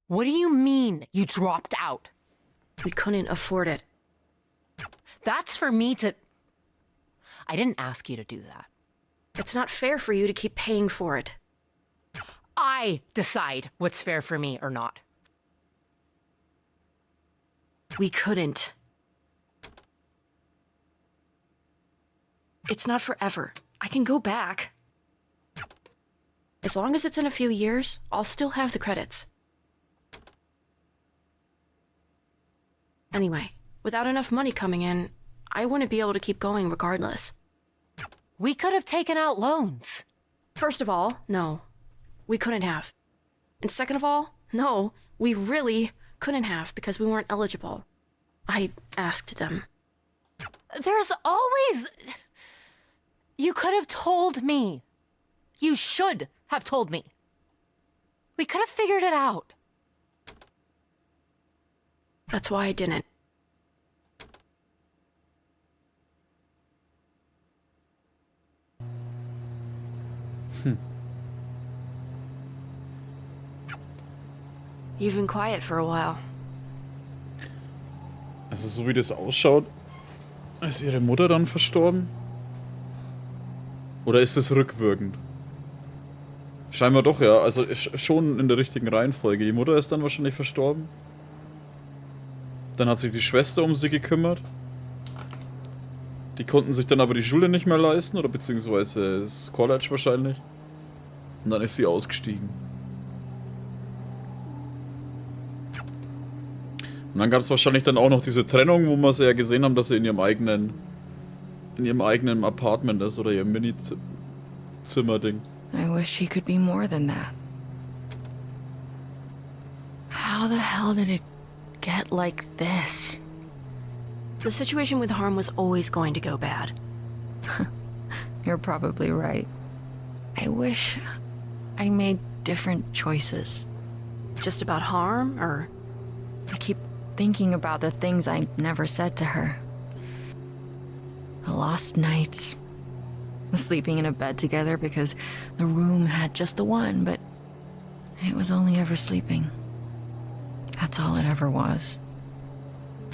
What do you mean, you dropped out? We couldn't afford it. That's for me to... I didn't ask you to do that. It's not fair for you to keep paying for it. I decide what's fair for me or not. We couldn't. It's not forever. I can go back. As long as it's in a few years, I'll still have the credits. Anyway, without enough money coming in, I wouldn't be able to keep going regardless. We could have taken out loans. First of all, no. We couldn't have. And second of all, no, we really couldn't have because we weren't eligible. I asked them. There's always... You could have told me. You should have told me. We could have figured it out. That's why I didn't. You've been quiet for a while. Also so wie das ausschaut, ist ihre Mutter dann verstorben? Oder ist es rückwirkend? Scheinbar doch, ja. Also schon in der richtigen Reihenfolge. Die Mutter ist dann wahrscheinlich verstorben. Dann hat sich die Schwester um sie gekümmert. Die konnten sich dann aber die Schule nicht mehr leisten, oder beziehungsweise das College wahrscheinlich. Und dann ist sie ausgestiegen. Und dann gab es wahrscheinlich dann auch noch diese Trennung, wo wir sie ja gesehen haben, dass sie in ihrem eigenen Apartment ist, oder ihr Mini-Zimmer-Ding. I wish she could be more than that. How the hell did it get like this? The situation with Harm was always going to go bad. You're probably right. I wish I made different choices. Just about Harm, or... I keep thinking about the things I never said to her. The lost nights. The sleeping in a bed together because the room had just the one, but it was only ever sleeping. That's all it ever was.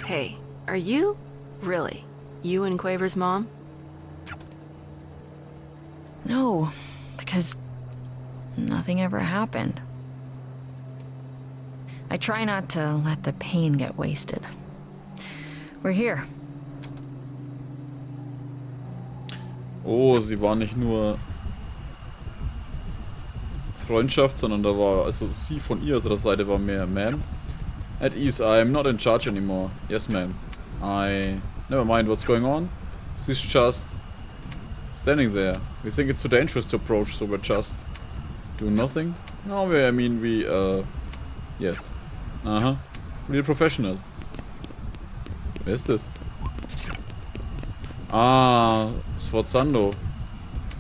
Hey, are you? Really? You and Quaver's mom? No, because nothing ever happened. I try not to let the pain get wasted. We're here. Oh, sie war nicht nur Freundschaft, sondern da war, also sie von ihrer Seite war mehr Ma'am. At ease, I'm not in charge anymore. Yes, ma'am. Never mind what's going on. She's just standing there. We think it's too dangerous to approach, so we're just doing nothing. No, yes. Real professional. Wer ist das? Ah, Sforzando.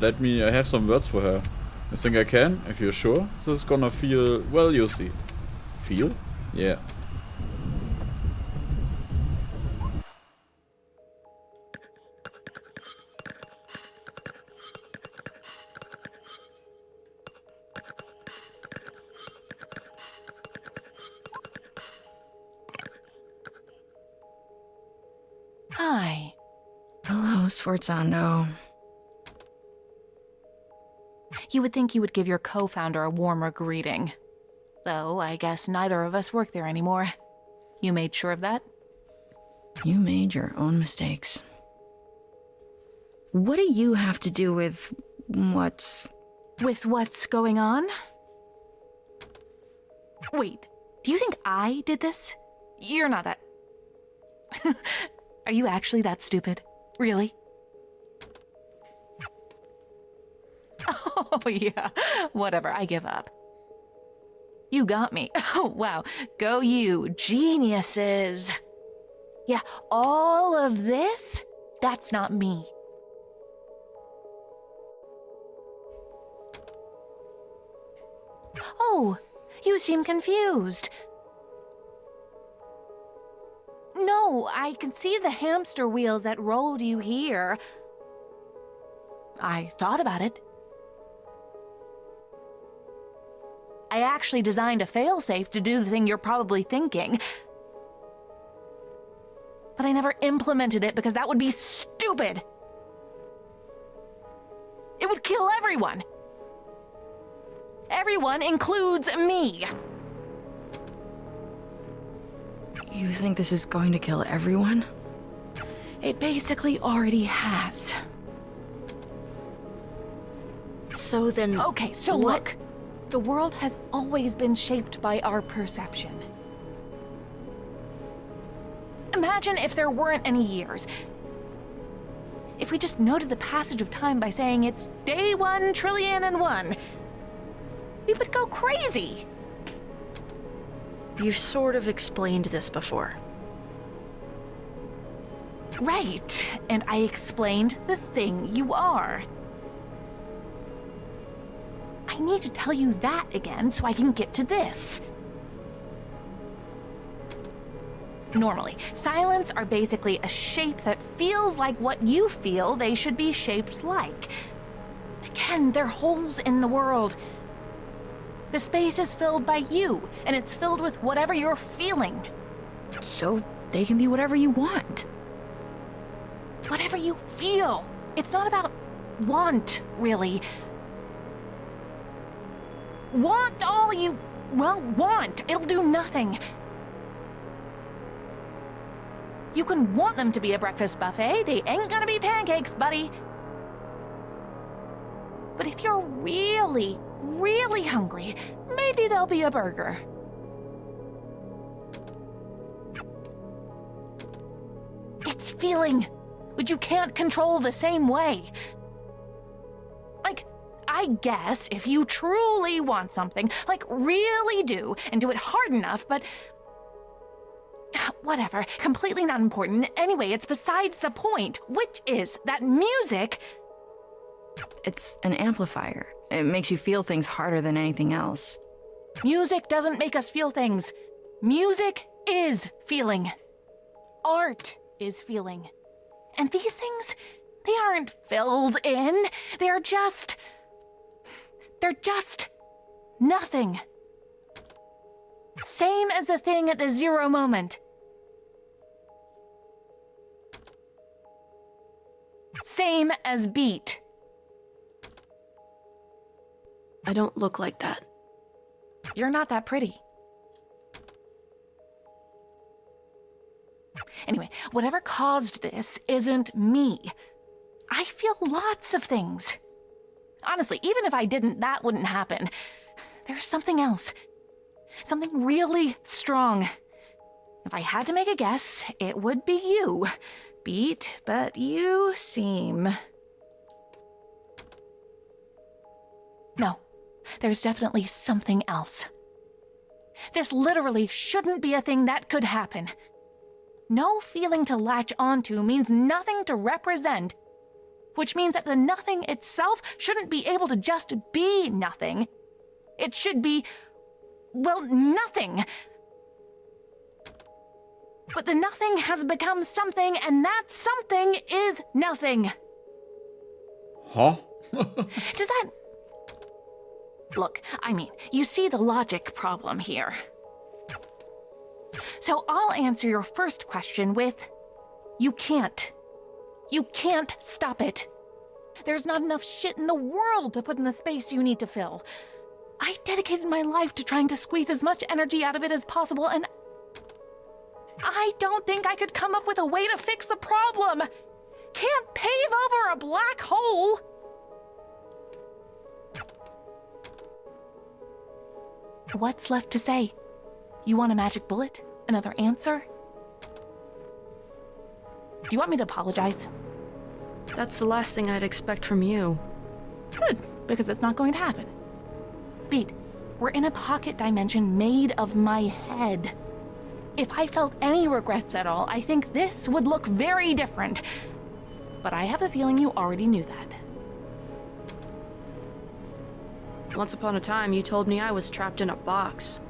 I have some words for her. You think I can? If you're sure? This is gonna feel, well, you see. Feel? Yeah. Hi. Hello, Sforzando. You would think you would give your co-founder a warmer greeting. Though, I guess neither of us work there anymore. You made sure of that? You made your own mistakes. What do you have to do with what's... With what's going on? Wait, do you think I did this? You're not that... Are you actually that stupid? Really? Oh, yeah. Whatever, I give up. You got me. Oh, wow. Go you. Geniuses. Yeah, all of this? That's not me. Oh, you seem confused. No, I can see the hamster wheels that rolled you here. I thought about it. I actually designed a failsafe to do the thing you're probably thinking. But I never implemented it because that would be stupid. It would kill everyone. Everyone includes me. You think this is going to kill everyone? It basically already has. So then... Okay, so look. The world has always been shaped by our perception. Imagine if there weren't any years. If we just noted the passage of time by saying it's day 1,000,000,001, we would go crazy. You've sort of explained this before. Right, and I explained the thing you are. I need to tell you that again so I can get to this. Normally, silents are basically a shape that feels like what you feel they should be shaped like. Again, they're holes in the world. The space is filled by you, and it's filled with whatever you're feeling. So they can be whatever you want. Whatever you feel. It's not about want, really. Want all you, well, want. It'll do nothing. You can want them to be a breakfast buffet. They ain't gonna be pancakes, buddy. But if you're really, really hungry, maybe they'll be a burger. It's feeling, which you can't control the same way. Like, I guess if you truly want something, like really do, and do it hard enough, but whatever, completely not important. Anyway, it's besides the point, which is that music... It's an amplifier. It makes you feel things harder than anything else. Music doesn't make us feel things. Music is feeling. Art is feeling. And these things, they aren't filled in. They're just nothing. Same as a thing at the zero moment. Same as beat. I don't look like that. You're not that pretty. Anyway, whatever caused this isn't me. I feel lots of things. Honestly, even if I didn't, that wouldn't happen. There's something else. Something really strong. If I had to make a guess, it would be you. Beat, but you seem... No, there's definitely something else. This literally shouldn't be a thing that could happen. No feeling to latch onto means nothing to represent, which means that the nothing itself shouldn't be able to just be nothing. It should be, well, nothing. But the nothing has become something, and that something is nothing. Huh? Does that... Look, I mean, you see the logic problem here. So I'll answer your first question with, you can't. You can't stop it. There's not enough shit in the world to put in the space you need to fill. I dedicated my life to trying to squeeze as much energy out of it as possible, and I don't think I could come up with a way to fix the problem. Can't pave over a black hole. What's left to say? You want a magic bullet? Another answer? Do you want me to apologize? That's the last thing I'd expect from you. Good, because it's not going to happen. Beat, we're in a pocket dimension made of my head. If I felt any regrets at all, I think this would look very different. But I have a feeling you already knew that. Once upon a time, you told me I was trapped in a box.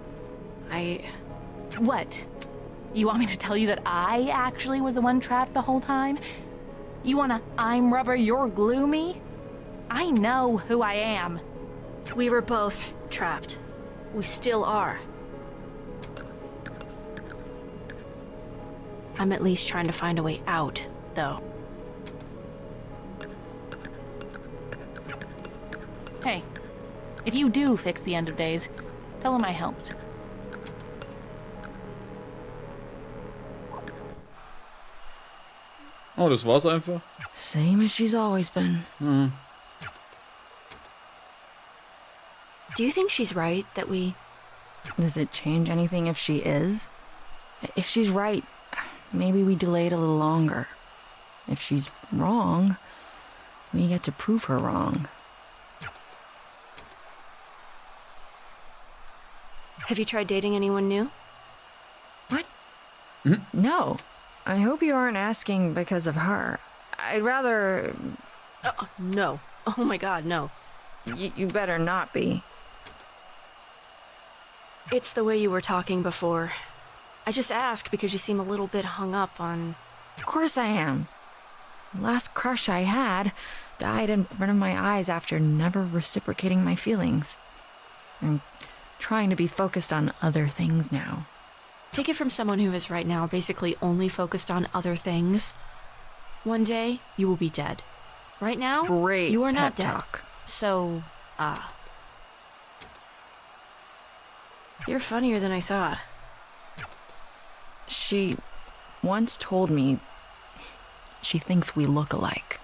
What? You want me to tell you that I actually was the one trapped the whole time? You wanna I'm rubber, you're glue me? I know who I am. We were both trapped. We still are. I'm at least trying to find a way out, though. Hey, if you do fix the end of days, tell him I helped. Oh, das war's einfach. Same as she's always been. Do you think she's right that we... Does it change anything if she is? If she's right, maybe we delay it a little longer. If she's wrong, we get to prove her wrong. Have you tried dating anyone new? What? No. I hope you aren't asking because of her. I'd rather... No. Oh my god, no. You better not be. It's the way you were talking before. I just ask because you seem a little bit hung up on... Of course I am. The last crush I had died in front of my eyes after never reciprocating my feelings. I'm trying to be focused on other things now. Take it from someone who is right now basically only focused on other things. One day, you will be dead. Right now, Great you are not pep dead. talk. So, You're funnier than I thought. She once told me she thinks we look alike.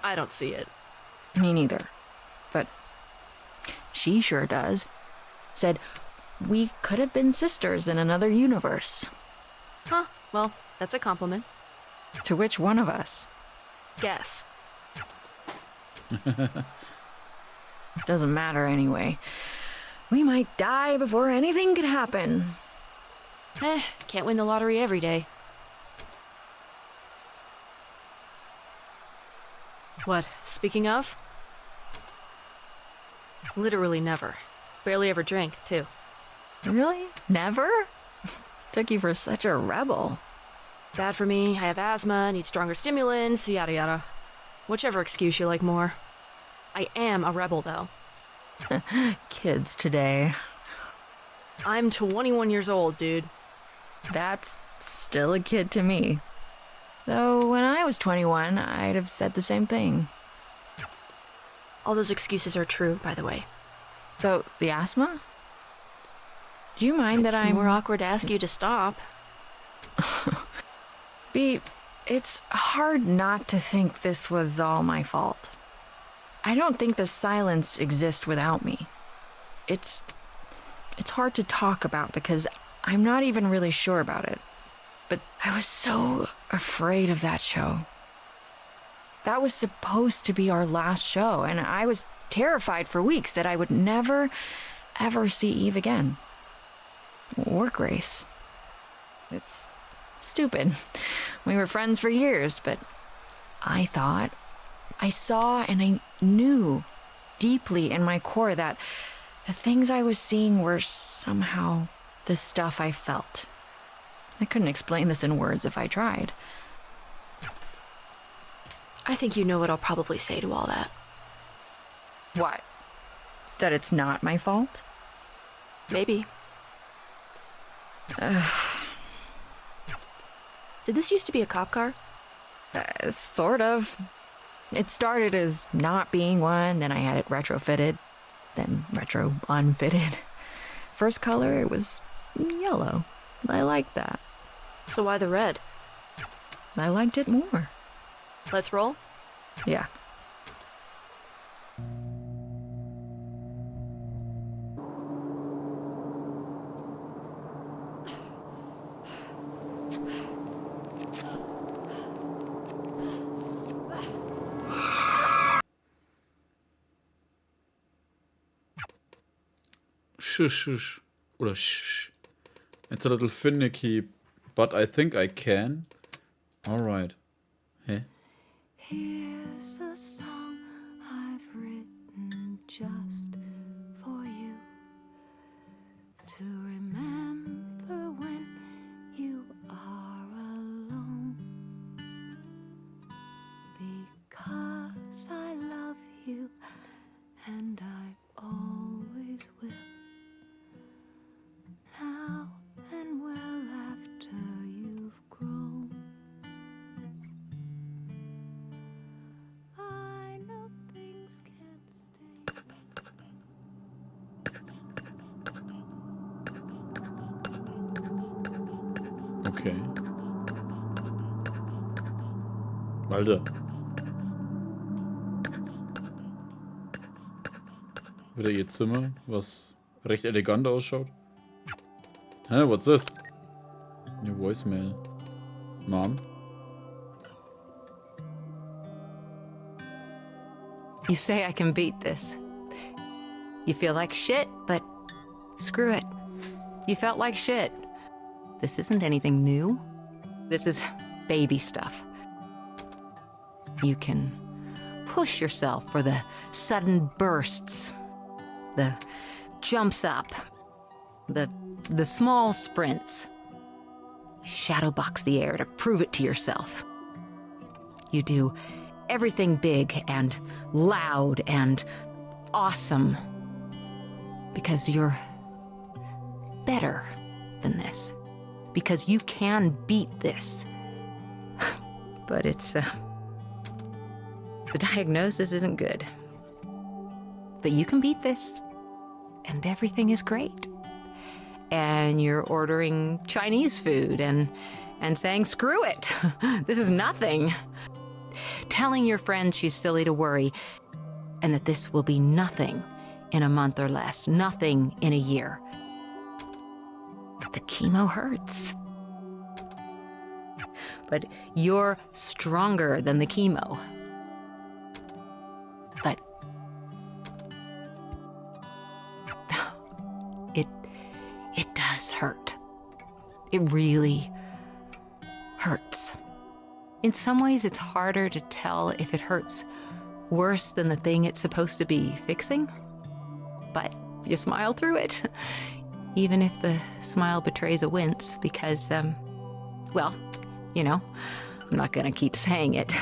I don't see it. Me neither. But she sure does. Said we could have been sisters in another universe. Huh, well, that's a compliment. To which one of us? Guess. Doesn't matter anyway. We might die before anything could happen. Can't win the lottery every day. What, speaking of? Literally never. Barely ever drink, too. Really? Never? Took you for such a rebel. Bad for me, I have asthma, need stronger stimulants, yada yada. Whichever excuse you like more. I am a rebel, though. Kids today. I'm 21 years old, dude. That's still a kid to me. Though when I was 21, I'd have said the same thing. All those excuses are true, by the way. So, the asthma? Do you mind that It's I'm... more awkward to ask you to stop. It's hard not to think this was all my fault. I don't think the silence exists without me. It's hard to talk about because I'm not even really sure about it. But I was so afraid of that show. That was supposed to be our last show, and I was terrified for weeks that I would never, ever see Eve again. Or Grace. It's stupid. We were friends for years, but I thought, I saw and I knew deeply in my core that the things I was seeing were somehow the stuff I felt. I couldn't explain this in words if I tried. I think you know what I'll probably say to all that. What? That it's not my fault? Maybe. Did this used to be a cop car? Sort of. It started as not being one, then I had it retrofitted, then retro unfitted. First color, it was yellow. I liked that. So why the red? I liked it more. Let's roll? Yeah. Shush. Oder shh. It's a little finicky, but I think I can. Alright. Hä? Here's a song I've written just for you to remember when you are alone, because I love you and I always will. Okay. Alter. Wieder ihr Zimmer, was recht elegant ausschaut. Hä, what's this? New voicemail. Mom? You say I can beat this. You feel like shit, but screw it. You felt like shit. This isn't anything new. This is baby stuff. You can push yourself for the sudden bursts, the jumps up, the small sprints. You shadowbox the air to prove it to yourself. You do everything big and loud and awesome because you're better than this. Because you can beat this. But it's, the diagnosis isn't good. But you can beat this, and everything is great. And you're ordering Chinese food and saying, screw it, this is nothing. Telling your friend she's silly to worry, and that this will be nothing in a month or less, nothing in a year. But the chemo hurts. But you're stronger than the chemo. But it does hurt. It really hurts. In some ways, it's harder to tell if it hurts worse than the thing it's supposed to be fixing. But you smile through it, even if the smile betrays a wince, because, well, you know, I'm not gonna keep saying it.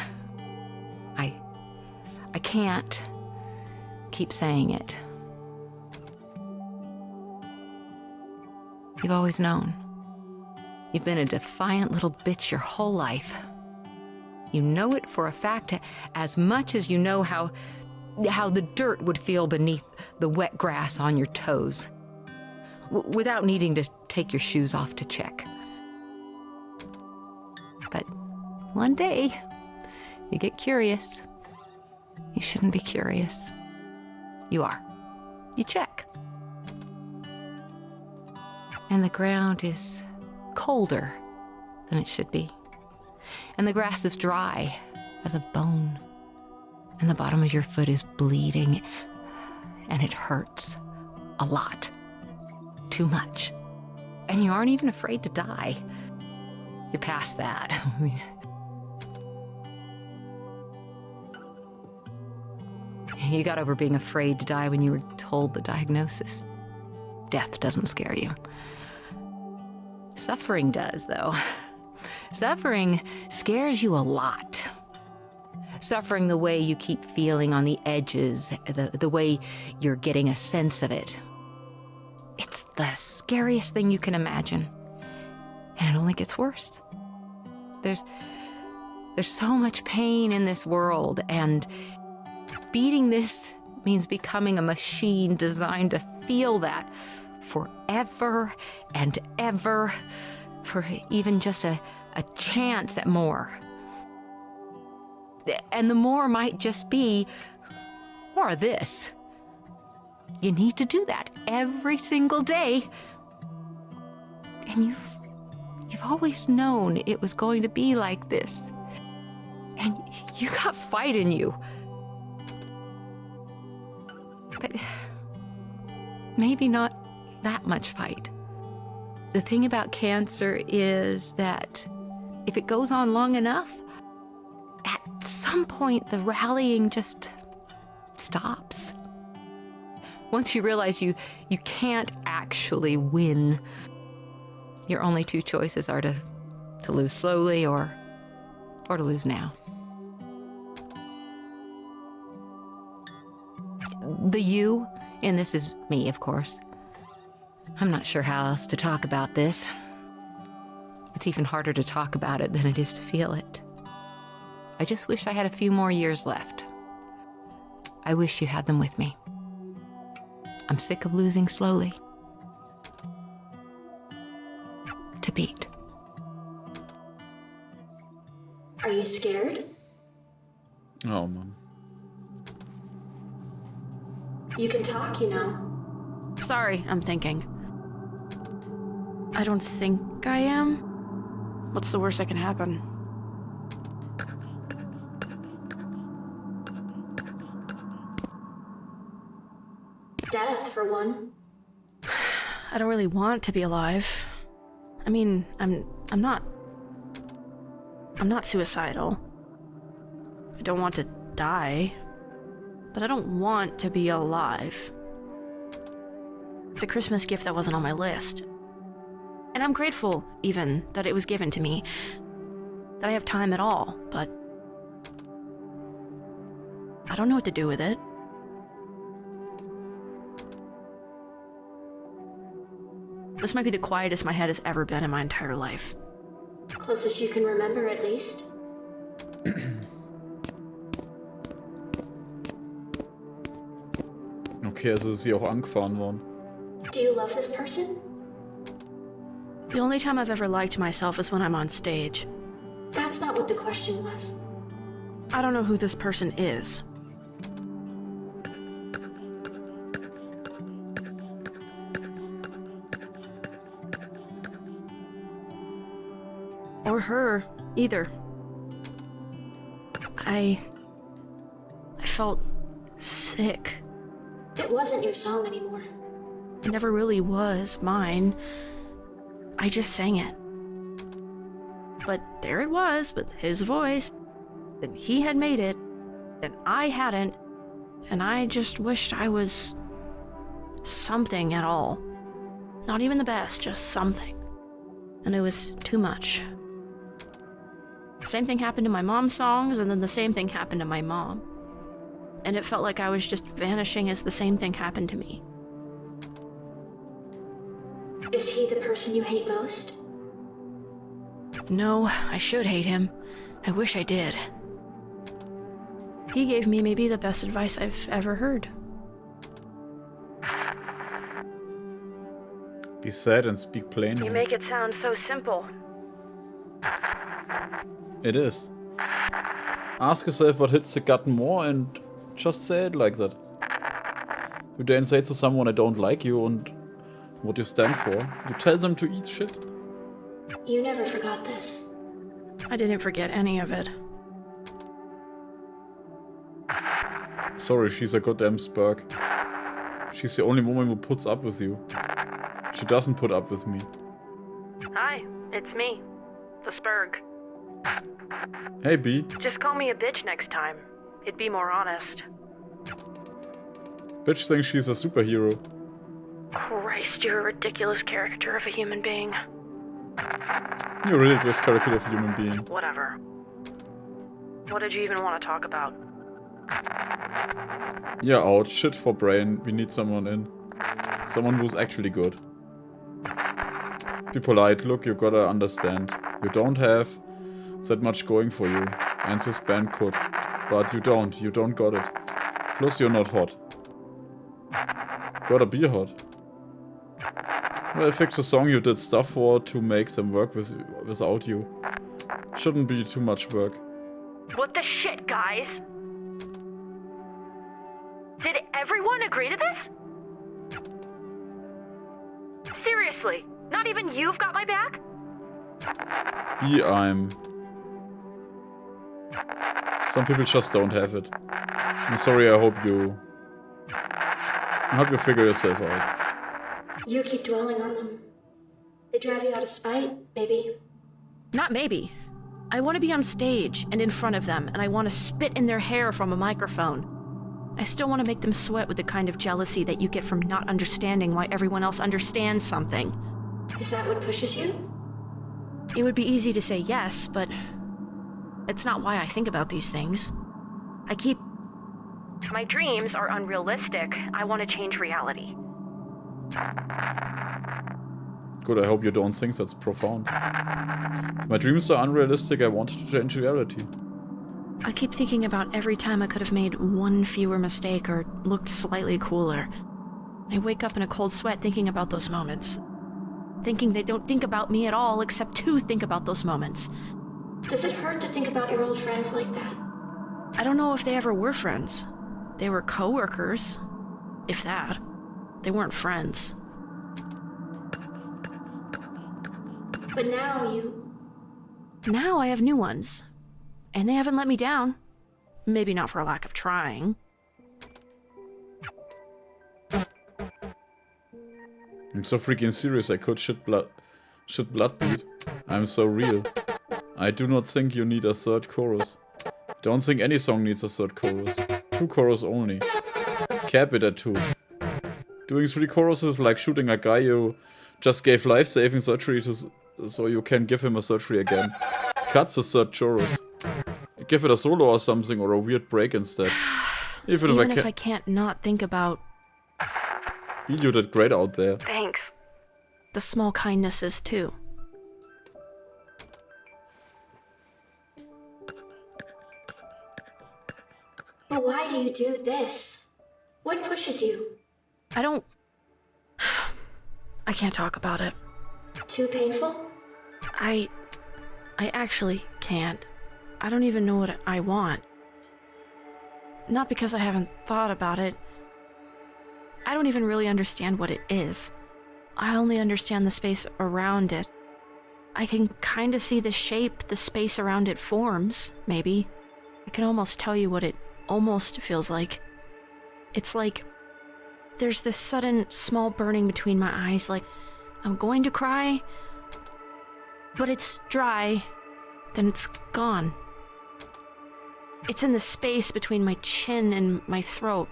I can't keep saying it. You've always known. You've been a defiant little bitch your whole life. You know it for a fact as much as you know how the dirt would feel beneath the wet grass on your toes, without needing to take your shoes off to check. But one day, you get curious. You shouldn't be curious. You are. You check. And the ground is colder than it should be. And the grass is dry as a bone. And the bottom of your foot is bleeding. And it hurts a lot. Too much. And you aren't even afraid to die. You're past that. I mean, you got over being afraid to die when you were told the diagnosis. Death doesn't scare you. Suffering does, though. Suffering scares you a lot. Suffering the way you keep feeling on the edges, the way you're getting a sense of it. It's the scariest thing you can imagine. And it only gets worse. There's so much pain in this world, and beating this means becoming a machine designed to feel that forever and ever, for even just a chance at more. And the more might just be more of this. You need to do that every single day. And you've always known it was going to be like this. And you got fight in you. But maybe not that much fight. The thing about cancer is that if it goes on long enough, at some point the rallying just stops. Once you realize you can't actually win, your only two choices are to lose slowly or to lose now. The you in this is me, of course. I'm not sure how else to talk about this. It's even harder to talk about it than it is to feel it. I just wish I had a few more years left. I wish you had them with me. I'm sick of losing slowly. To beat. Are you scared? Oh Mann. You can talk, you know. Sorry, I'm thinking. I don't think I am. What's the worst that can happen? Death, for one. I don't really want to be alive. I mean, I'm not suicidal. I don't want to die. But I don't want to be alive. It's a Christmas gift that wasn't on my list. And I'm grateful, even, that it was given to me. That I have time at all, but I don't know what to do with it. This might be the quietest my head has ever been in my entire life. Closest you can remember, at least. Okay, also ist sie auch angefahren worden. Do you love this person? The only time I've ever liked myself is when I'm on stage. That's not what the question was. I don't know who this person is. Or her, either. I felt sick. It wasn't your song anymore. It never really was mine. I just sang it. But there it was, with his voice. And he had made it, and I hadn't. And I just wished I was something at all. Not even the best, just something. And it was too much. Same thing happened to my mom's songs, and then the same thing happened to my mom. And it felt like I was just vanishing as the same thing happened to me. Is he the person you hate most? No, I should hate him. I wish I did. He gave me maybe the best advice I've ever heard. Be sad and speak plainly. You make it sound so simple. It is. Ask yourself what hits the gut more and just say it like that. You then say to someone I don't like you and what you stand for. You tell them to eat shit. You never forgot this. I didn't forget any of it. Sorry, she's a goddamn spurg. She's the only woman who puts up with you. She doesn't put up with me. Hi, it's me. The spurg. Hey, B. Just call me a bitch next time. It'd be more honest. Bitch thinks she's a superhero. Christ, you're a ridiculous caricature of a human being. You're a ridiculous caricature of a human being. Whatever. What did you even want to talk about? Yeah, out. Shit for brain. We need someone in. Someone who's actually good. Be polite. Look, you gotta understand. You don't have that much going for you. And this band could. But you don't. You don't got it. Plus, you're not hot. Gotta be hot. Well, fix a song you did stuff for to make them work without you. Shouldn't be too much work. What the shit, guys? Did everyone agree to this? Seriously, not even you've got my back? Some people just don't have it. I'm sorry, I hope you figure yourself out. You keep dwelling on them. They drive you out of spite, maybe. Not maybe. I want to be on stage and in front of them, and I want to spit in their hair from a microphone. I still want to make them sweat with the kind of jealousy that you get from not understanding why everyone else understands something. Is that what pushes you? It would be easy to say yes, but it's not why I think about these things. My dreams are unrealistic. I want to change reality. Good, I hope you don't think that's profound. If my dreams are unrealistic, I want to change reality. I keep thinking about every time I could have made one fewer mistake or looked slightly cooler. I wake up in a cold sweat thinking about those moments. Thinking they don't think about me at all except to think about those moments. Does it hurt to think about your old friends like that? I don't know if they ever were friends. They were coworkers, if that. They weren't friends. But now I have new ones. And they haven't let me down. Maybe not for a lack of trying. I'm so freaking serious I could shit blood beat. I'm so real. I do not think you need a third chorus. Don't think any song needs a third chorus. 2 chorus only. Cap it at 2. Doing 3 choruses is like shooting a guy you just gave life-saving surgery to so you can give him a surgery again. Cut the 3rd chorus. Give it a solo or something or a weird break instead. Even if I can't not think about... You did great out there. Thanks. The small kindnesses too. But why do you do this? What pushes you? I can't talk about it. Too painful? I actually can't. I don't even know what I want. Not because I haven't thought about it. I don't even really understand what it is. I only understand the space around it. I can kind of see the shape the space around it forms, maybe. I can almost tell you what it almost feels like. It's like there's this sudden small burning between my eyes, like I'm going to cry, but it's dry, then it's gone. It's in the space between my chin and my throat.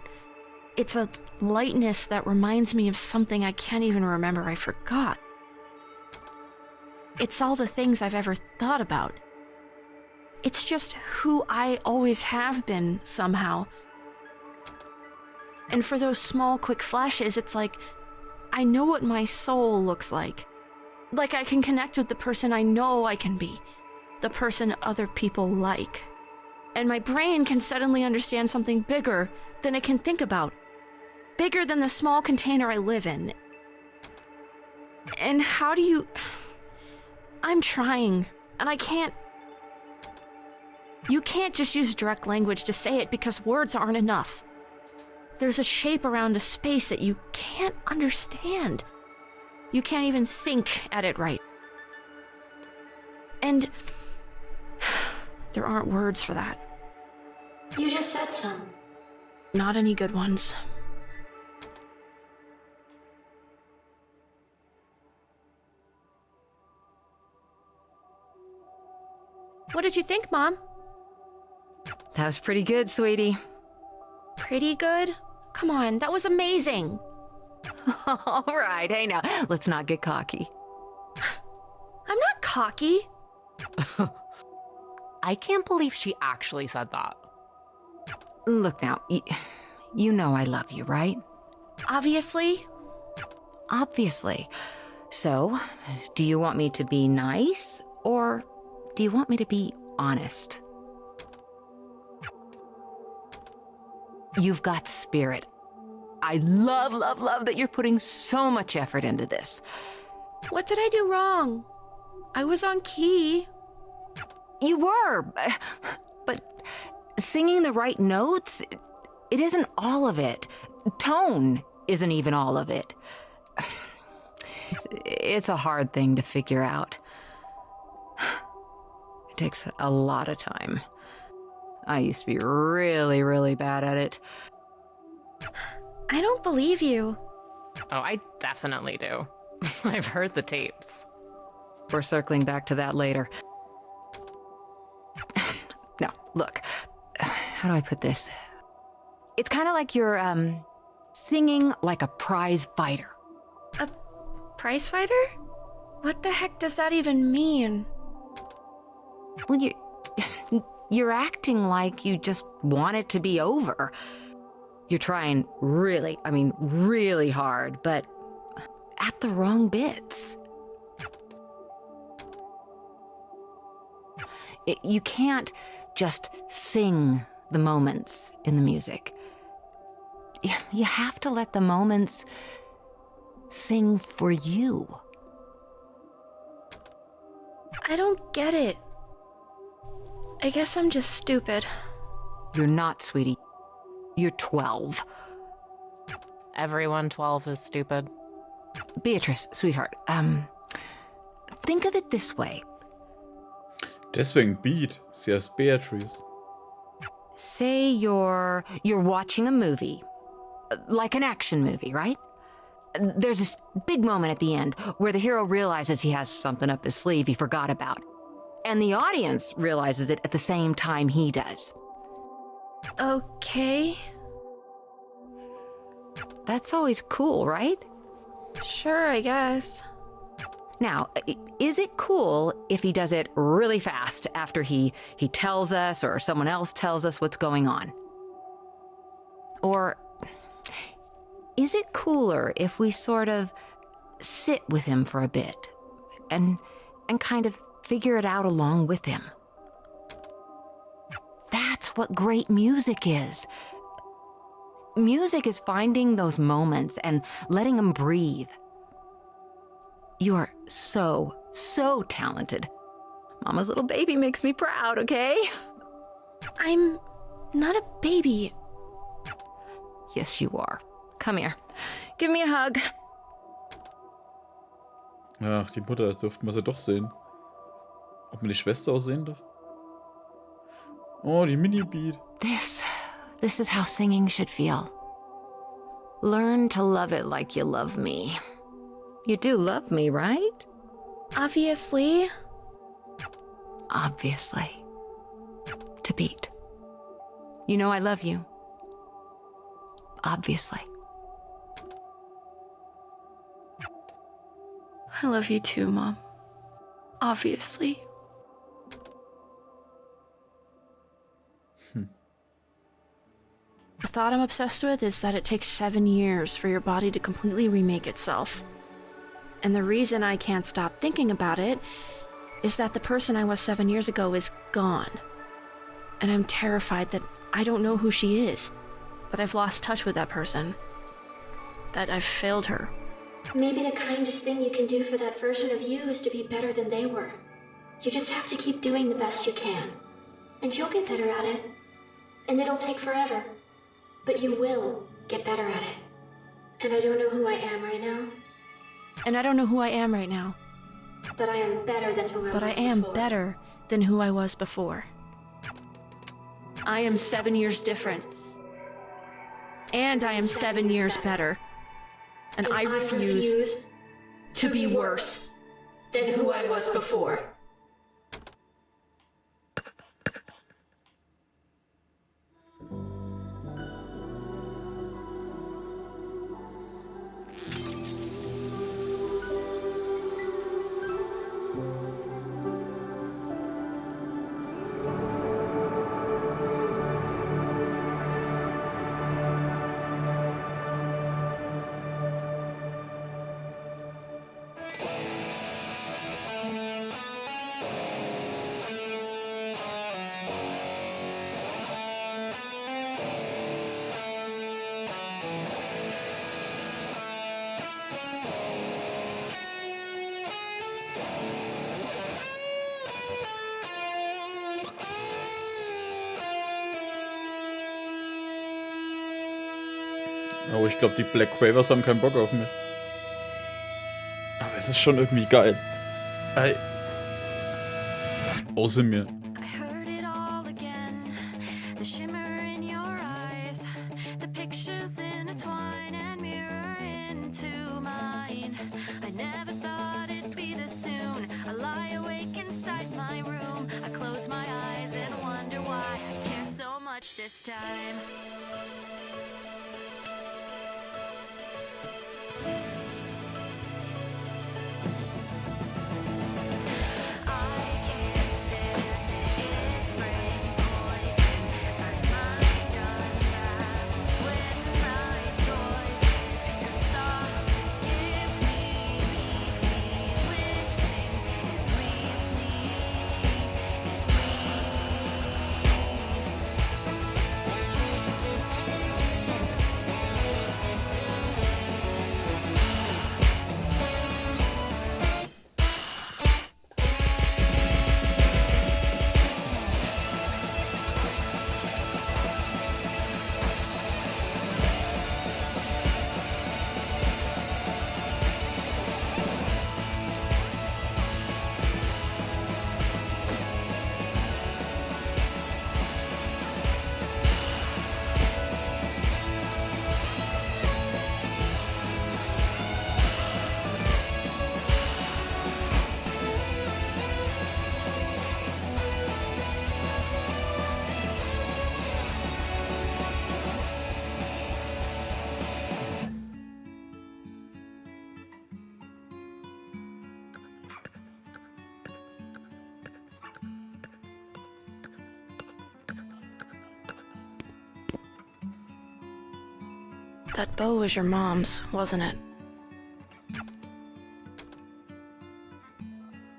It's a lightness that reminds me of something I can't even remember I forgot. It's all the things I've ever thought about. It's just who I always have been, somehow. And for those small, quick flashes, it's like I know what my soul looks like. Like I can connect with the person I know I can be. The person other people like. And my brain can suddenly understand something bigger than it can think about. Bigger than the small container I live in. And how do you... I'm trying, and I can't... You can't just use direct language to say it because words aren't enough. There's a shape around a space that you can't understand. You can't even think at it right. And there aren't words for that. You just said some. Not any good ones. What did you think, Mom? That was pretty good, sweetie. Pretty good? Come on, that was amazing. All right, hey now, let's not get cocky. I'm not cocky. I can't believe she actually said that. Look now, you know I love you, right? Obviously. Obviously. So, do you want me to be nice, or do you want me to be honest? You've got spirit. I love, love, love that you're putting so much effort into this. What did I do wrong? I was on key. You were, but singing the right notes, it isn't all of it. Tone isn't even all of it. It's a hard thing to figure out. It takes a lot of time. I used to be really, really bad at it. I don't believe you. Oh, I definitely do. I've heard the tapes. We're circling back to that later. No, look. How do I put this? It's kind of like you're, singing like a prize fighter. A prize fighter? What the heck does that even mean? Well, you're acting like you just want it to be over. You're trying really, really hard, but at the wrong bits. You can't just sing the moments in the music. You have to let the moments sing for you. I don't get it. I guess I'm just stupid. You're not, sweetie. You're 12. Everyone 12 is stupid. Beatrice, sweetheart, think of it this way. Deswegen Beat. Sie heißt Beatrice. Say you're watching a movie, like an action movie, right? There's this big moment at the end where the hero realizes he has something up his sleeve he forgot about. And the audience realizes it at the same time he does. Okay. That's always cool, right? Sure, I guess. Now, is it cool if he does it really fast after he tells us or someone else tells us what's going on? Or is it cooler if we sort of sit with him for a bit and kind of figure it out along with him? That's what great music is. Music is finding those moments and letting them breathe. You are so talented. Mama's little baby makes me proud, okay? I'm not a baby. Yes, you are. Come here. Give me a hug. Ach, die Mutter, das durften wir sie doch sehen. Ob man die Schwester auch sehen darf? Oh, die Mini-Beat. This is how singing should feel. Learn to love it like you love me. You do love me, right? Obviously. Obviously. To Beat. You know I love you. Obviously. I love you too, Mom. Obviously. A thought I'm obsessed with is that it takes 7 years for your body to completely remake itself. And the reason I can't stop thinking about it is that the person I was 7 years ago is gone. And I'm terrified that I don't know who she is, that I've lost touch with that person, that I've failed her. Maybe the kindest thing you can do for that version of you is to be better than they were. You just have to keep doing the best you can. And you'll get better at it. And it'll take forever. But you will get better at it. And I don't know who I am right now. And I don't know who I am right now. But I am better than who I was before. But I am better than who I was before. I am 7 years different. And I am 7 years better. And I refuse to be worse than who I was before. Oh, ich glaube, die Black Quavers haben keinen Bock auf mich. Aber es ist schon irgendwie geil. Ey. Außer mir. I heard it all again. The shimmer in your eyes. The pictures intertwine and mirror into mine. I never thought it'd be this soon. I lie awake inside my room. I close my eyes and wonder why I care so much this time. That bow was your mom's, wasn't it?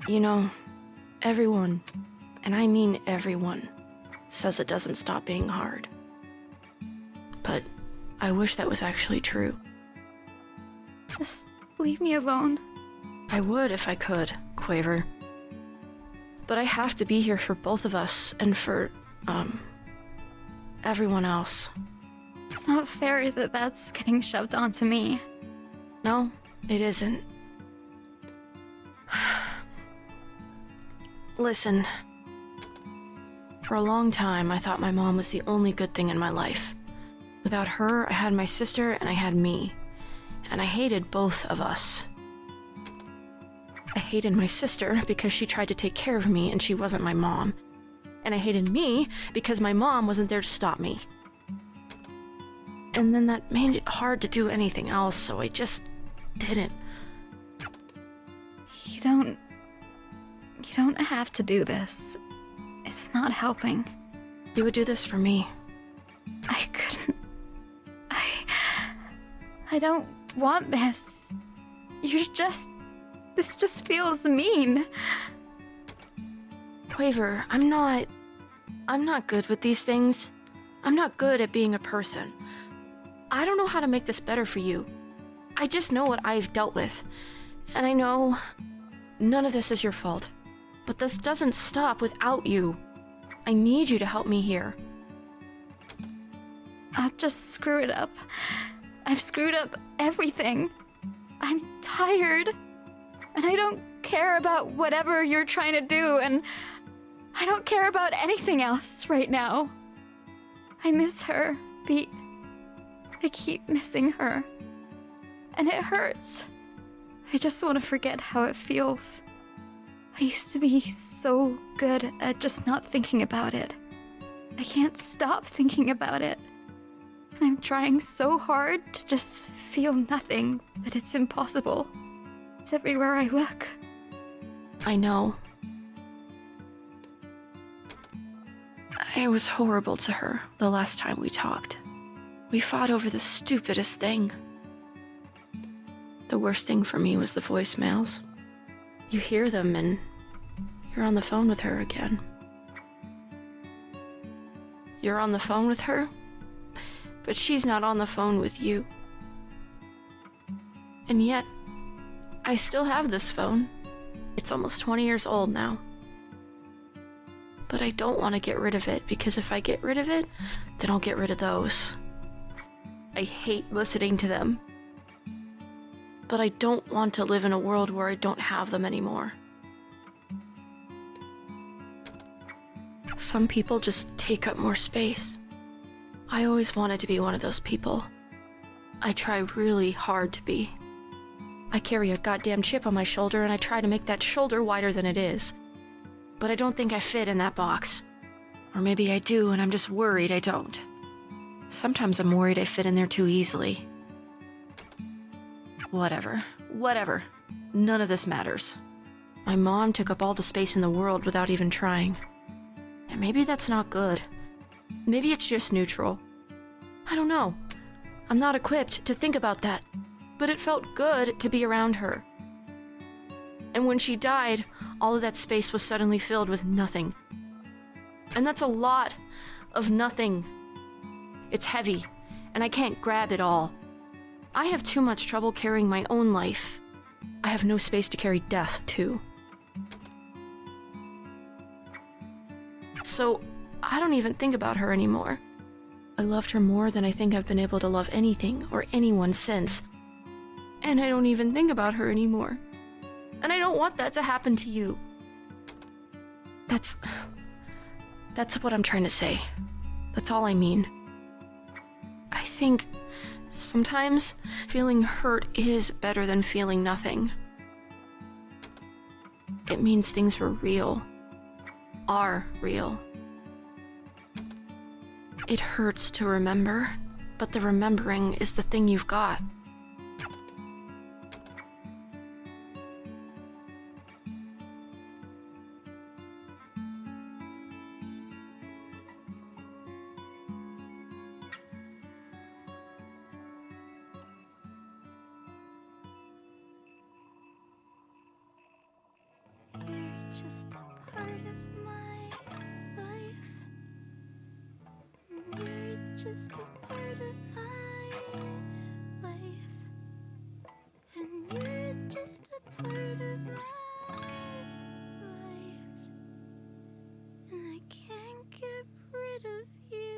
You know, everyone, and I mean everyone, says it doesn't stop being hard. But I wish that was actually true. Just leave me alone. I would if I could, Quaver. But I have to be here for both of us and for, everyone else. It's not fair that that's getting shoved onto me. No, it isn't. Listen. For a long time, I thought my mom was the only good thing in my life. Without her, I had my sister and I had me. And I hated both of us. I hated my sister because she tried to take care of me and she wasn't my mom. And I hated me because my mom wasn't there to stop me. And then that made it hard to do anything else, so I just didn't. You don't have to do this. It's not helping. You would do this for me. I couldn't. I don't want this. This just feels mean. Quaver, I'm not good with these things. I'm not good at being a person. I don't know how to make this better for you. I just know what I've dealt with. And I know none of this is your fault. But this doesn't stop without you. I need you to help me here. I'll just screw it up. I've screwed up everything. I'm tired. And I don't care about whatever you're trying to do, and I don't care about anything else right now. I miss her, Beat. I keep missing her. And it hurts. I just want to forget how it feels. I used to be so good at just not thinking about it. I can't stop thinking about it. And I'm trying so hard to just feel nothing, but it's impossible. It's everywhere I look. I know. I was horrible to her the last time we talked. We fought over the stupidest thing. The worst thing for me was the voicemails. You hear them and you're on the phone with her again. You're on the phone with her, but she's not on the phone with you. And yet, I still have this phone. It's almost 20 years old now. But I don't want to get rid of it, because if I get rid of it, then I'll get rid of those. I hate listening to them. But I don't want to live in a world where I don't have them anymore. Some people just take up more space. I always wanted to be one of those people. I try really hard to be. I carry a goddamn chip on my shoulder and I try to make that shoulder wider than it is. But I don't think I fit in that box. Or maybe I do and I'm just worried I don't. Sometimes I'm worried I fit in there too easily. Whatever. None of this matters. My mom took up all the space in the world without even trying. And maybe that's not good. Maybe it's just neutral. I don't know. I'm not equipped to think about that. But it felt good to be around her. And when she died, all of that space was suddenly filled with nothing. And that's a lot of nothing. It's heavy, and I can't grab it all. I have too much trouble carrying my own life. I have no space to carry death, too. So, I don't even think about her anymore. I loved her more than I think I've been able to love anything or anyone since. And I don't even think about her anymore. And I don't want that to happen to you. That's what I'm trying to say. That's all I mean. I think sometimes feeling hurt is better than feeling nothing. It means things were real. Are real. It hurts to remember, but the remembering is the thing you've got. just a part of my life, and you're just a part of my life, and I can't get rid of you.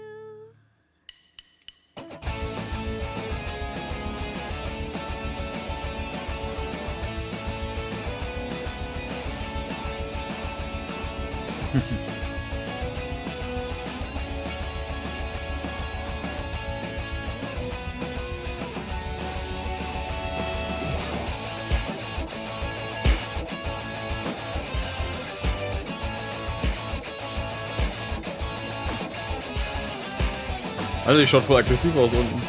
Also, die schaut voll aggressiv aus unten.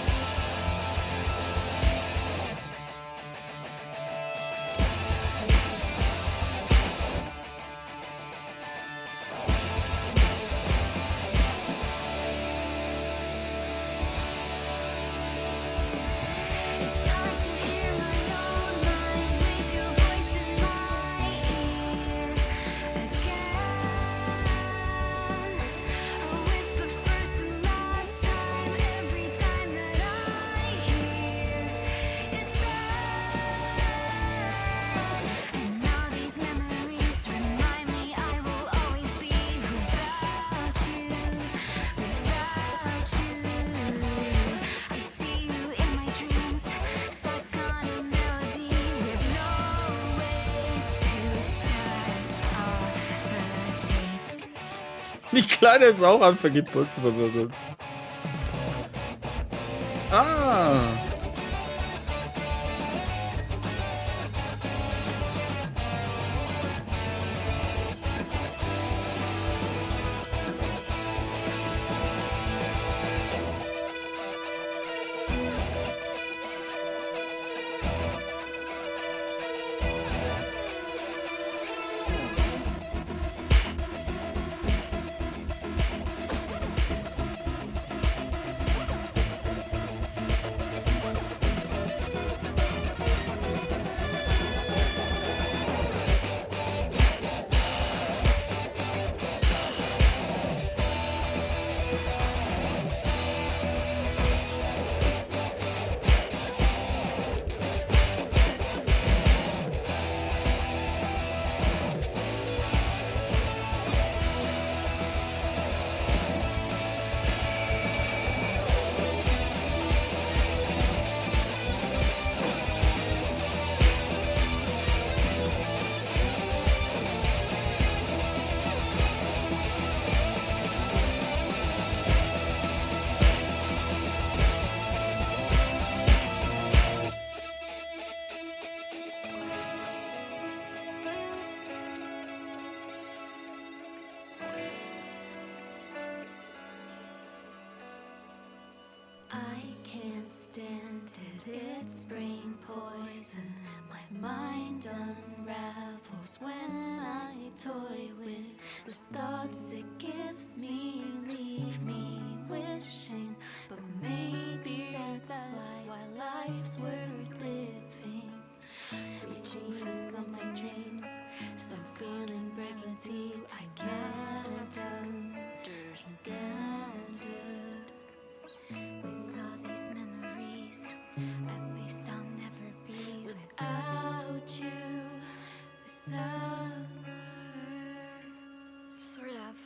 Die Kleine ist auch anfängt, die Pult zu verwirren. Ah! It's brain poison. My mind unravels when I toy with the thoughts it gives me. Leave me wishing, but maybe that's why life's worth living. Reaching for something dreams, some feeling breaking through. I can't understand it. With all these memories, at least I'll never be without you, without her. Sort of.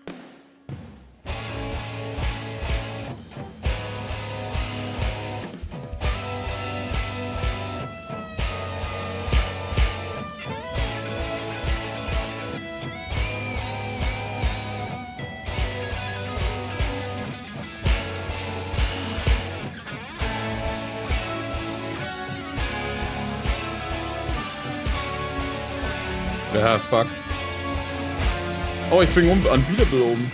Ja, fuck. Oh, ich bringe Unbeatable um.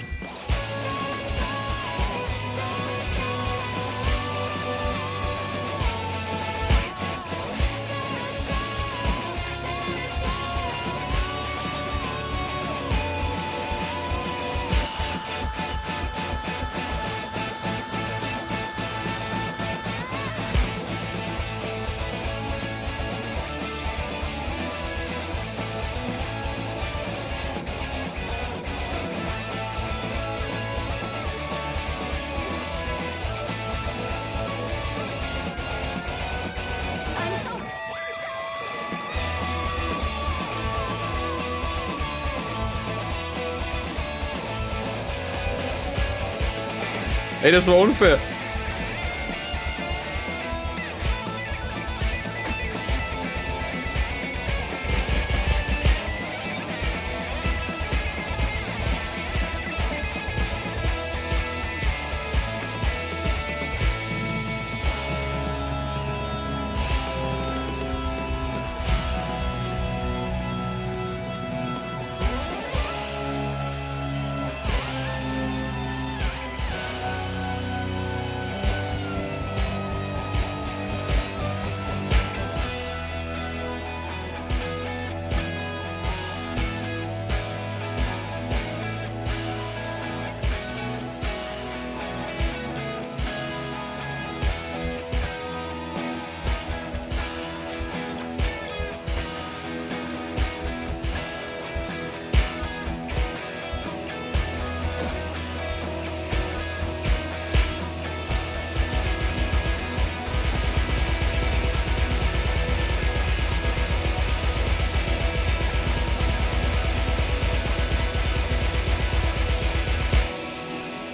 Ey, das war unfair.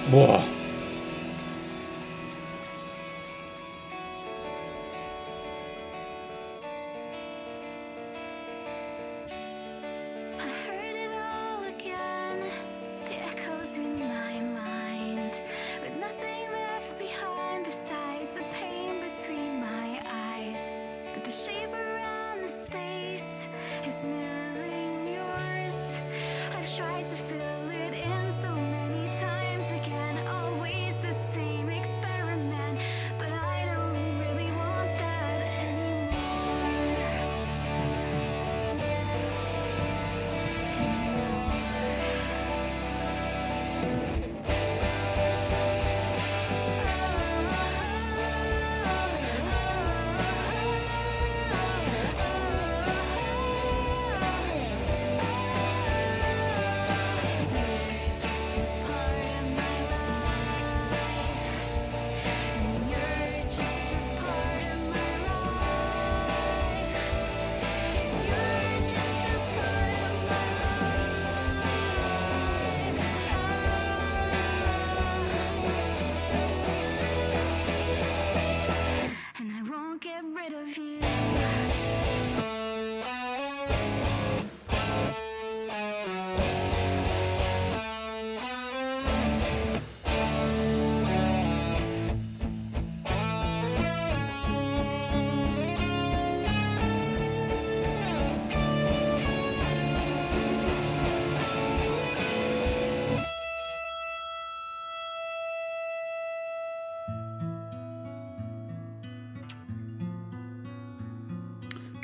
Boah. I heard it all again, the echoes in my mind, with nothing left behind besides the pain between my eyes. But the shape around the space is mirroring yours. I've tried to fill it in so many times again, always the same experiment, but I don't really want that and I won't get rid of you.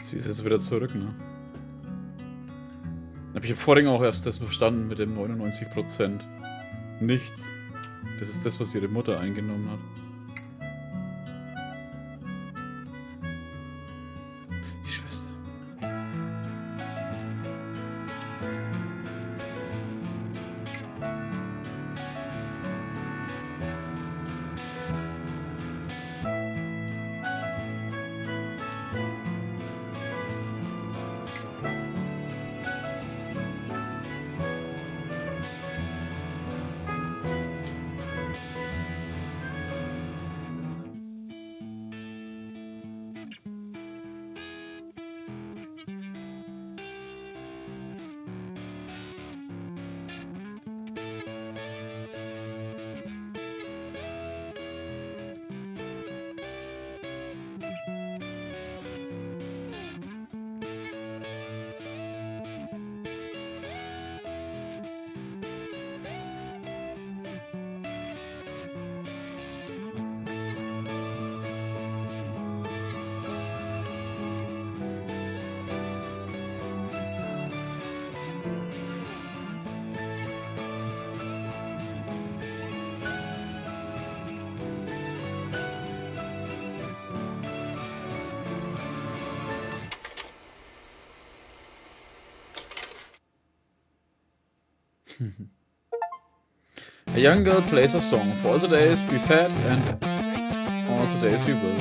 Sie ist jetzt wieder zurück, ne? Aber ich habe vorhin auch erst das verstanden mit dem 99%. Nichts. Das ist das, was ihre Mutter eingenommen hat. Die Schwester. A young girl plays a song. For all the days we fed and all the days we will.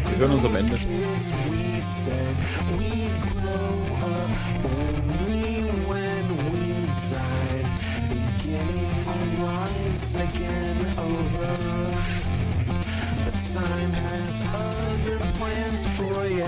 Wir hören uns am Ende. lives again over. But time has other plans for you.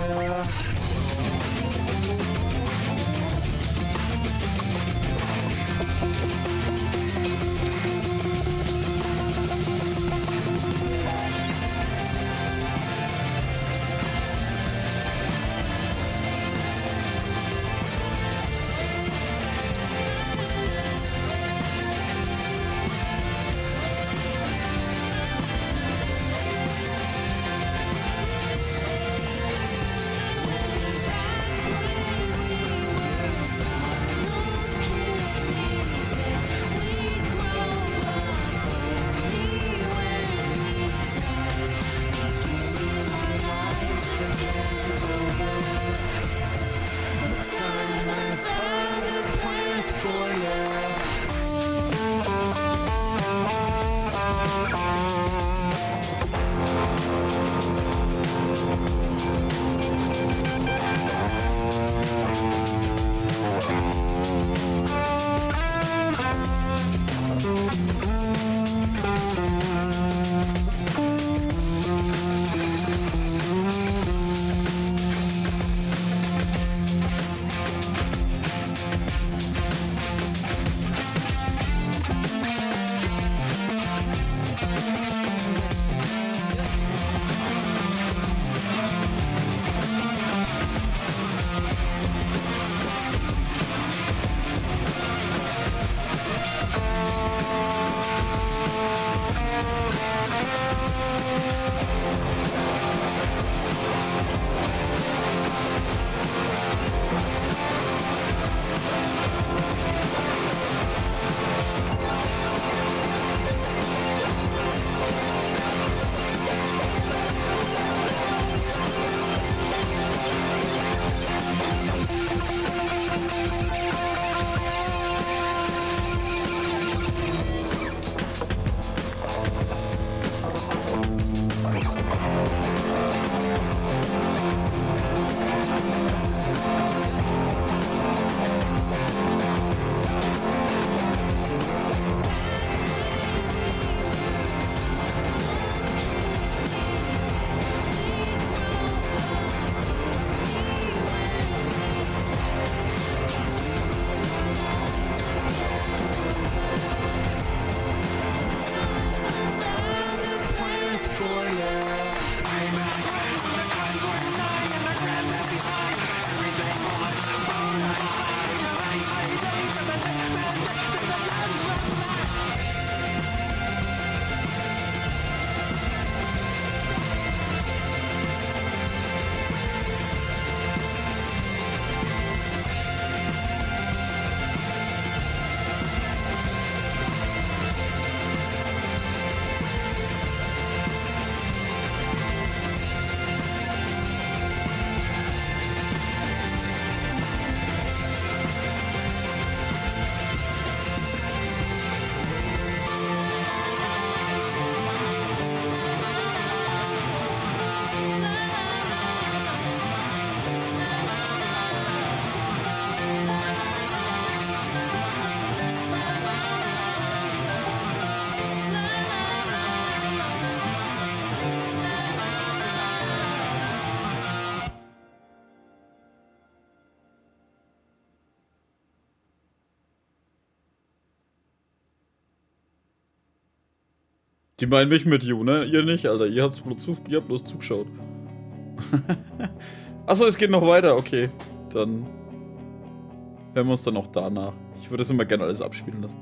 Die meinen mich mit You, ne? Ihr nicht, Alter. Ihr habt bloß zugeschaut. Achso, es geht noch weiter. Okay. Dann hören wir uns dann auch danach. Ich würde es immer gerne alles abspielen lassen.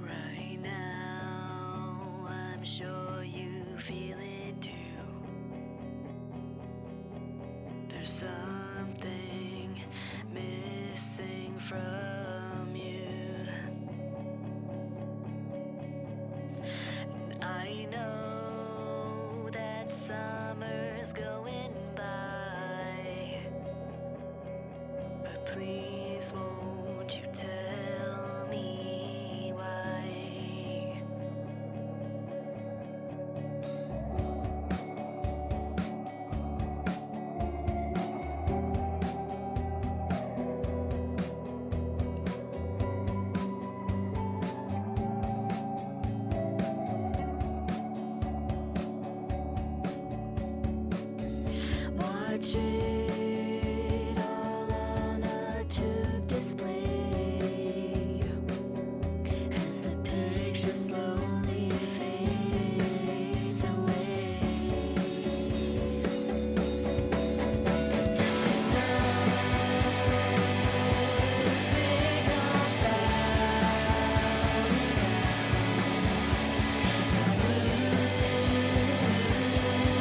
Right now, I'm sure you feel it too. There's something missing from you. And I know that summer's going by, but please won't you tell me why? Watch it all on a tube display as the picture slowly fades away. There's no signal found. The blue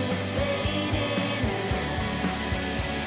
is fading out.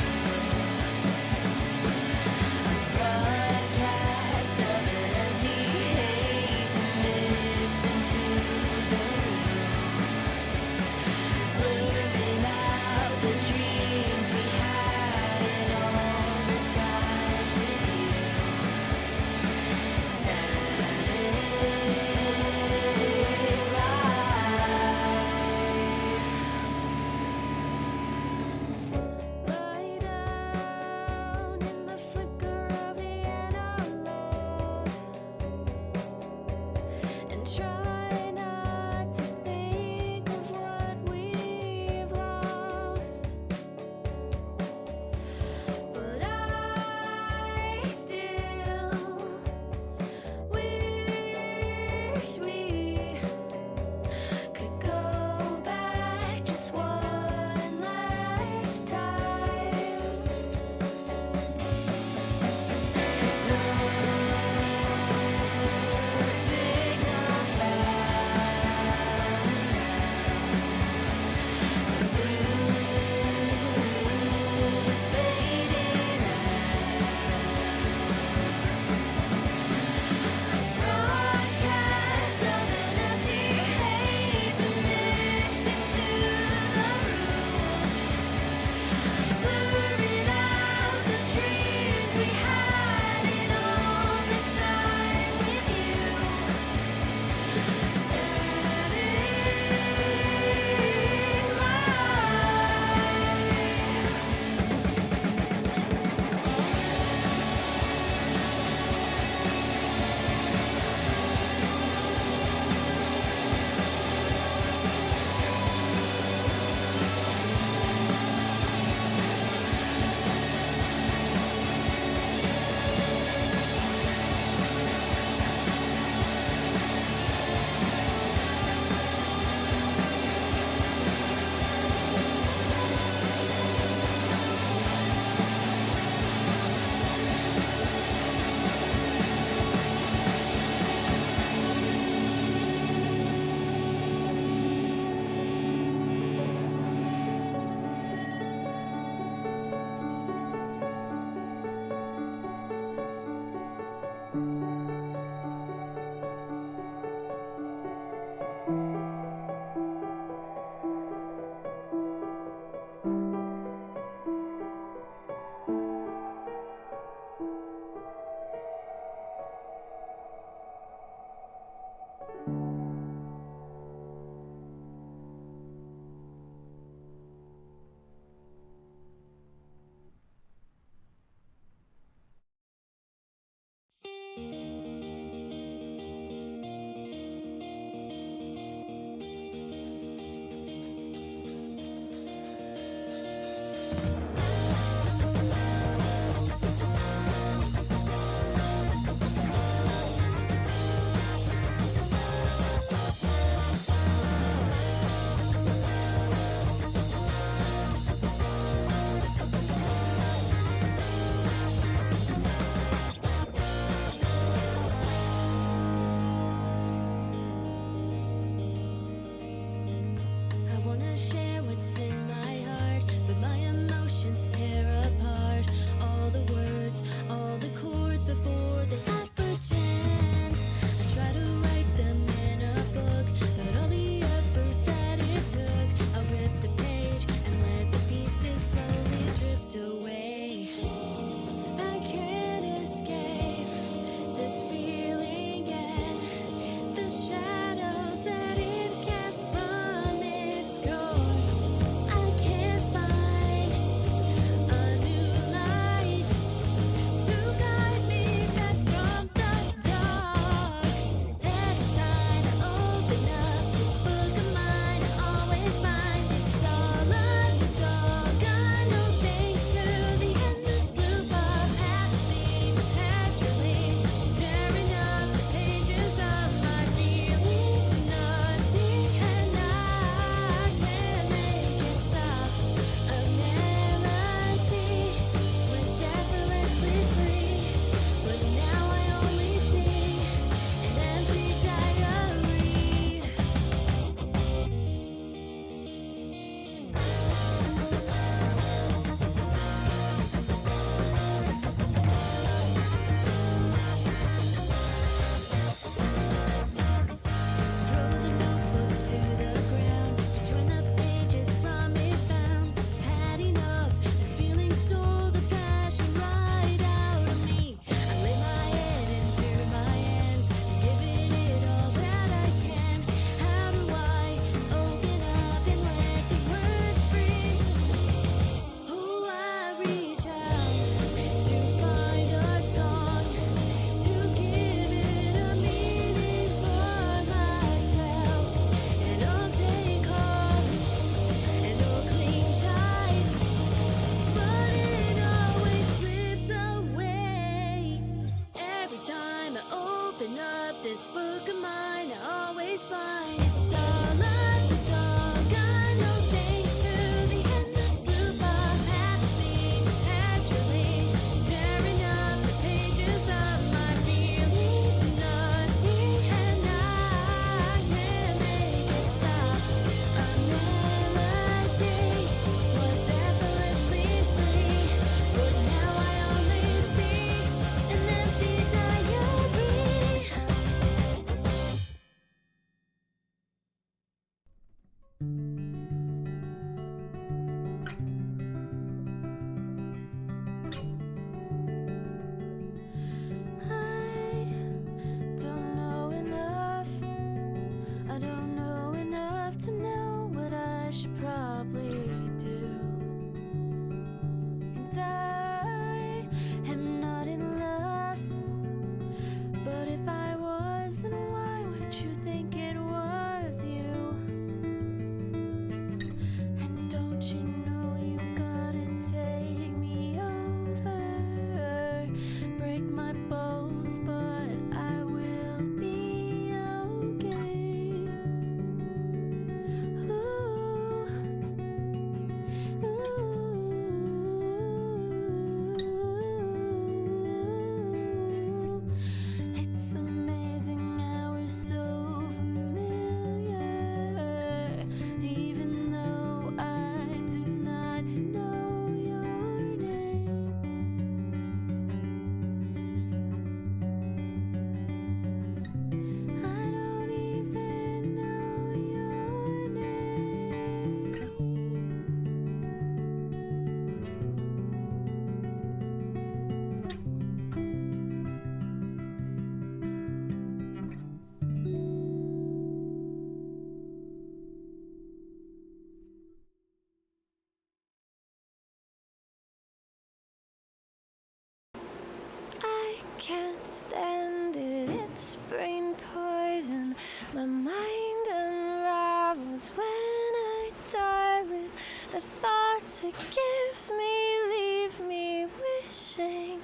can't stand it, it's brain poison. My mind unravels when I die with the thoughts it gives me, leave me wishing.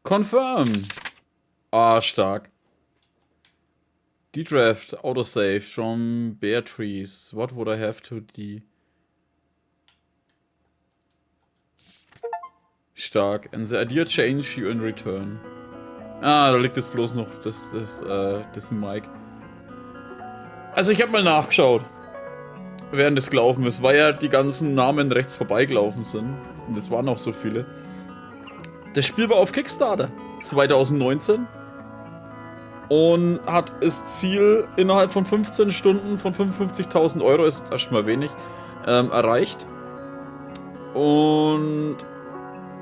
Confirm. Ah, stark. Draft autosave from Beatrice. What would I have to do? Stark. And the idea change you in return. Ah, da liegt jetzt bloß noch das Mic. Also ich habe mal nachgeschaut, während es gelaufen ist, weil ja die ganzen Namen rechts vorbeigelaufen sind. Und es waren auch so viele. Das Spiel war auf Kickstarter 2019. Und hat das Ziel innerhalb von 15 Stunden von 55.000 Euro, ist jetzt erstmal wenig, erreicht. Und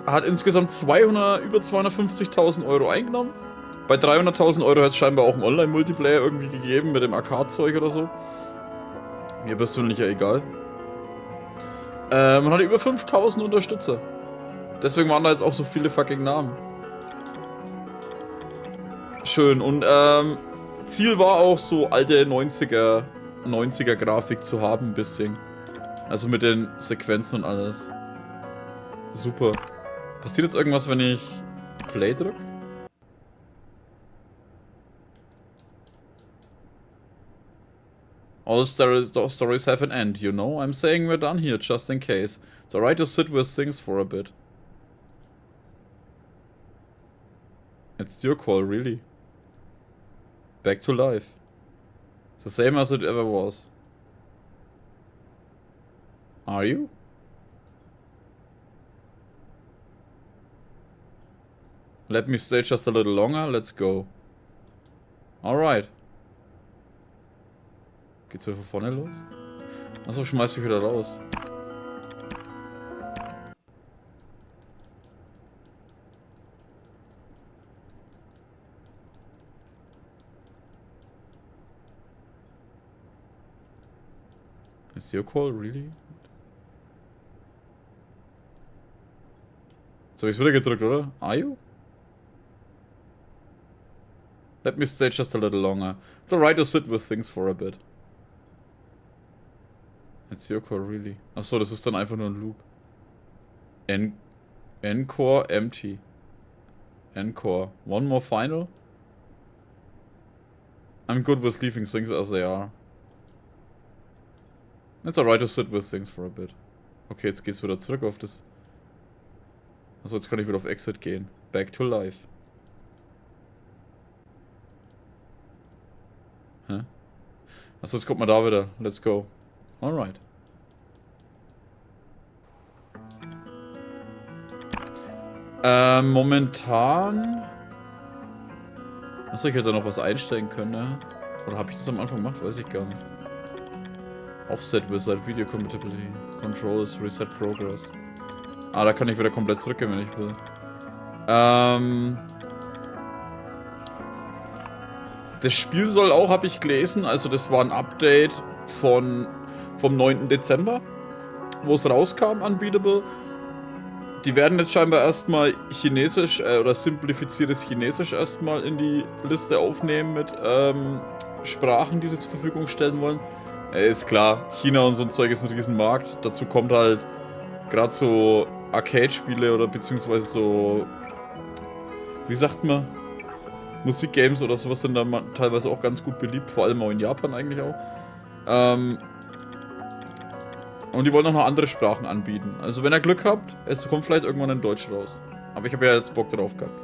hat insgesamt über 250.000 Euro eingenommen. Bei 300.000 Euro hat es scheinbar auch einen Online-Multiplayer irgendwie gegeben mit dem Arcade-Zeug oder so. Mir persönlich ja egal. Man hatte über 5.000 Unterstützer. Deswegen waren da jetzt auch so viele fucking Namen. Schön. Und Ziel war auch so alte 90er Grafik zu haben, ein bisschen. Also mit den Sequenzen und alles. Super. Passiert jetzt irgendwas, wenn ich Play drücke? All stories have an end, you know? I'm saying we're done here, just in case. It's alright to sit with things for a bit. It's your call, really. Back to life. The same as it ever was. Are you? Let me stay just a little longer, let's go. Alright. Geht's wieder von vorne los? Achso, schmeiß mich wieder raus. Is your call really? So, ich wieder gedrückt, oder? Are you? Let me stay just a little longer. It's alright to sit with things for a bit. It's your call, really. Achso, das ist dann einfach nur ein Loop. Encore empty. Encore. One more final? I'm good with leaving things as they are. It's alright to sit with things for a bit. Okay, jetzt geht's wieder zurück auf das... Achso, jetzt kann ich wieder auf Exit gehen. Back to life. Hä? Achso, jetzt kommt man da wieder. Let's go. Alright. Momentan... Achso, ich hätte noch was einstellen können, ne? Oder habe ich das am Anfang gemacht? Weiß ich gar nicht. Offset Wizard, Video Compatibility, Controls, Reset Progress. Ah, da kann ich wieder komplett zurückgehen, wenn ich will. Das Spiel soll auch, habe ich gelesen, also das war ein Update vom 9. Dezember, wo es rauskam, Unbeatable. Die werden jetzt scheinbar erstmal Chinesisch oder simplifiziertes Chinesisch erstmal in die Liste aufnehmen mit Sprachen, die sie zur Verfügung stellen wollen. Ist klar, China und so ein Zeug ist ein Riesenmarkt. Dazu kommt halt gerade so Arcade-Spiele oder beziehungsweise so, wie sagt man, Musikgames oder sowas sind da teilweise auch ganz gut beliebt, vor allem auch in Japan eigentlich auch. Und die wollen auch noch andere Sprachen anbieten. Also wenn ihr Glück habt, es kommt vielleicht irgendwann in Deutsch raus. Aber ich habe ja jetzt Bock drauf gehabt.